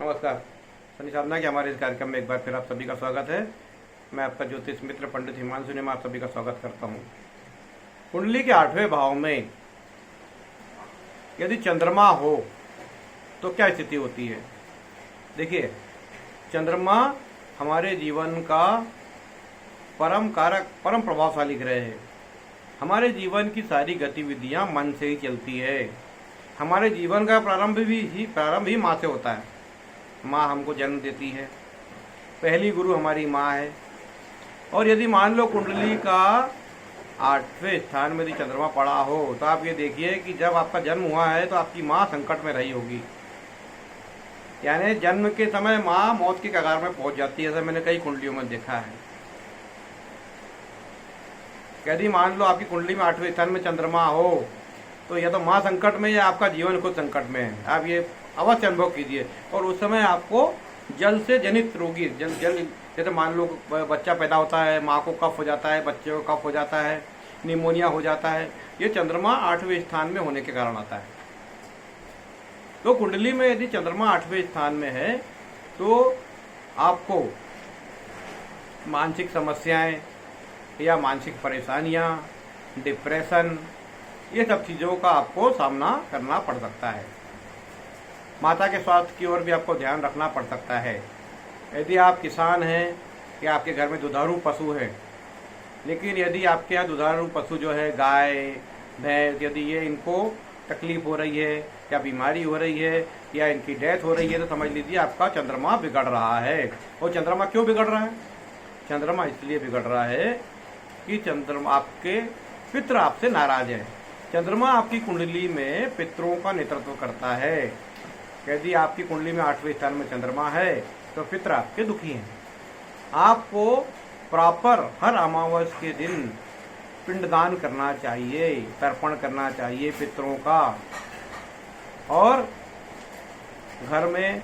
नमस्कार। शनि साधना के हमारे इस कार्यक्रम में एक बार फिर आप सभी का स्वागत है। मैं आपका ज्योतिष मित्र पंडित हिमांशु ने आप सभी का स्वागत करता हूँ। कुंडली के 8वें भाव में यदि चंद्रमा हो तो क्या स्थिति होती है। देखिए, चंद्रमा हमारे जीवन का परम कारक, परम प्रभावशाली ग्रह है। हमारे जीवन की सारी गतिविधियां मन से ही चलती है। हमारे जीवन का प्रारंभ ही माँ से होता है। माँ हमको जन्म देती है, पहली गुरु हमारी माँ है। और यदि मान लो कुंडली का 8वें स्थान में यदि चंद्रमा पड़ा हो तो आप ये देखिए कि जब आपका जन्म हुआ है तो आपकी माँ संकट में रही होगी। यानी जन्म के समय माँ मौत के कगार में पहुंच जाती है। ऐसा मैंने कई कुंडलियों में देखा है। यदि मान लो आपकी कुंडली में 8वें स्थान में चंद्रमा हो तो या तो माँ संकट में या आपका जीवन खुद संकट में है। आप ये अवश्य अनुभव कीजिए। और उस समय आपको जल से जनित रोगी, जल जैसे मान लो बच्चा पैदा होता है, माँ को कफ हो जाता है, बच्चे को कफ हो जाता है, निमोनिया हो जाता है, ये चंद्रमा 8वें स्थान में होने के कारण आता है। तो कुंडली में यदि चंद्रमा 8वें स्थान में है तो आपको मानसिक समस्याएं या मानसिक परेशानियां, डिप्रेशन, ये सब चीज़ों का आपको सामना करना पड़ सकता है। माता के स्वास्थ्य की ओर भी आपको ध्यान रखना पड़ सकता है। यदि आप किसान हैं या आपके घर में दुधारू पशु है, लेकिन यदि आपके यहाँ दुधारू पशु जो है गाय, भैंस, यदि ये इनको तकलीफ हो रही है या बीमारी हो रही है या इनकी डेथ हो रही है तो समझ लीजिए आपका चंद्रमा बिगड़ रहा है। और चंद्रमा क्यों बिगड़ रहा है? चंद्रमा इसलिए बिगड़ रहा है कि चंद्रमा आपके पितृ आपसे नाराज है। चंद्रमा आपकी कुंडली में पितरों का नेतृत्व करता है। यदि आपकी कुंडली में 8वें स्थान में चंद्रमा है तो पितर आपके दुखी हैं। आपको प्रॉपर हर अमावस के दिन पिंडदान करना चाहिए, तर्पण करना चाहिए पितरों का। और घर में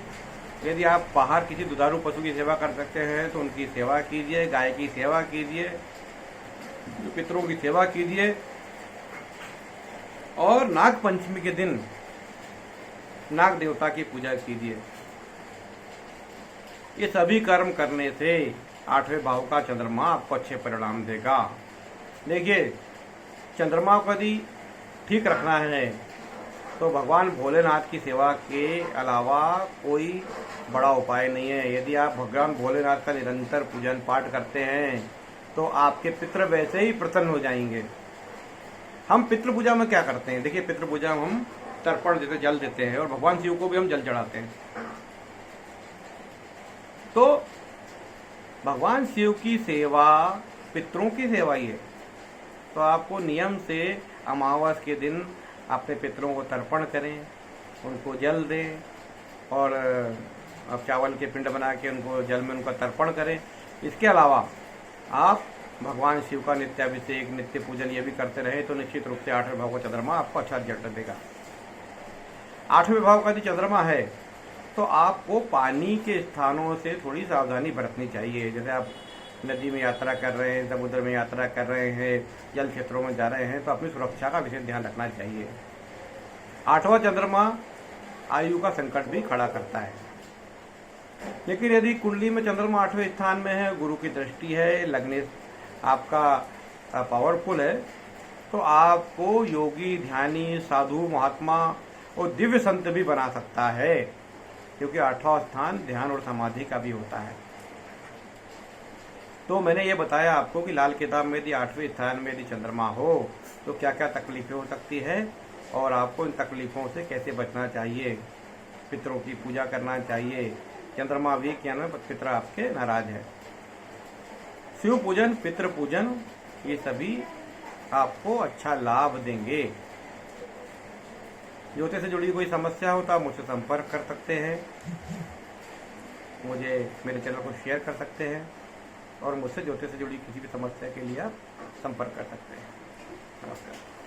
यदि आप बाहर किसी दुधारू पशु की सेवा कर सकते हैं तो उनकी सेवा कीजिए, गाय की सेवा कीजिए, पितरों की सेवा कीजिए। और नाग पंचमी के दिन नाग देवता की पूजा कीजिए। ये सभी कर्म करने से 8वें भाव का चंद्रमा आपको अच्छे परिणाम देगा। देखिए, चंद्रमा को यदि ठीक रखना है तो भगवान भोलेनाथ की सेवा के अलावा कोई बड़ा उपाय नहीं है। यदि आप भगवान भोलेनाथ का निरंतर पूजन पाठ करते हैं तो आपके पितृ वैसे ही प्रसन्न हो जाएंगे। हम पितृ पूजा में क्या करते हैं? देखिए, पितृ पूजा में हम तर्पण देते, जल देते हैं और भगवान शिव को भी हम जल चढ़ाते हैं। तो भगवान शिव की सेवा पितरों की सेवा ही है। तो आपको नियम से अमावस के दिन अपने पितरों को तर्पण करें, उनको जल दें और चावल के पिंड बना के उनको जल में उनका तर्पण करें। इसके अलावा आप भगवान शिव का नित्याभिषेक, नित्य पूजन ये भी करते रहे तो निश्चित रूप से 8वें भाव का चंद्रमा आपको अच्छा रिजल्ट देगा। 8वें भाव का यदि चंद्रमा है तो आपको पानी के स्थानों से थोड़ी सावधानी बरतनी चाहिए। जैसे आप नदी में यात्रा कर रहे हैं, समुद्र में यात्रा कर रहे हैं, जल क्षेत्रों में जा रहे हैं तो अपनी सुरक्षा का विशेष ध्यान रखना चाहिए। 8वां चंद्रमा आयु का संकट भी खड़ा करता है। लेकिन यदि कुंडली में चंद्रमा 8वें स्थान में है, गुरु की दृष्टि है, लग्न आपका पावरफुल है, तो आपको योगी, ध्यानी, साधु, महात्मा और दिव्य संत भी बना सकता है। क्योंकि 8वां स्थान ध्यान और समाधि का भी होता है। तो मैंने ये बताया आपको कि लाल किताब में यदि 8वें स्थान में यदि चंद्रमा हो तो क्या क्या तकलीफें हो सकती है और आपको इन तकलीफों से कैसे बचना चाहिए। पितरों की पूजा करना चाहिए। चंद्रमा वीक यानी पितर आपके नाराज है। शिव पूजन, पितृ पूजन, ये सभी आपको अच्छा लाभ देंगे। ज्योतिष से जुड़ी कोई समस्या हो तो आप मुझसे संपर्क कर सकते हैं, मुझे मेरे चैनल को शेयर कर सकते हैं और मुझसे ज्योतिष से जुड़ी किसी भी समस्या के लिए आप संपर्क कर सकते हैं। नमस्कार।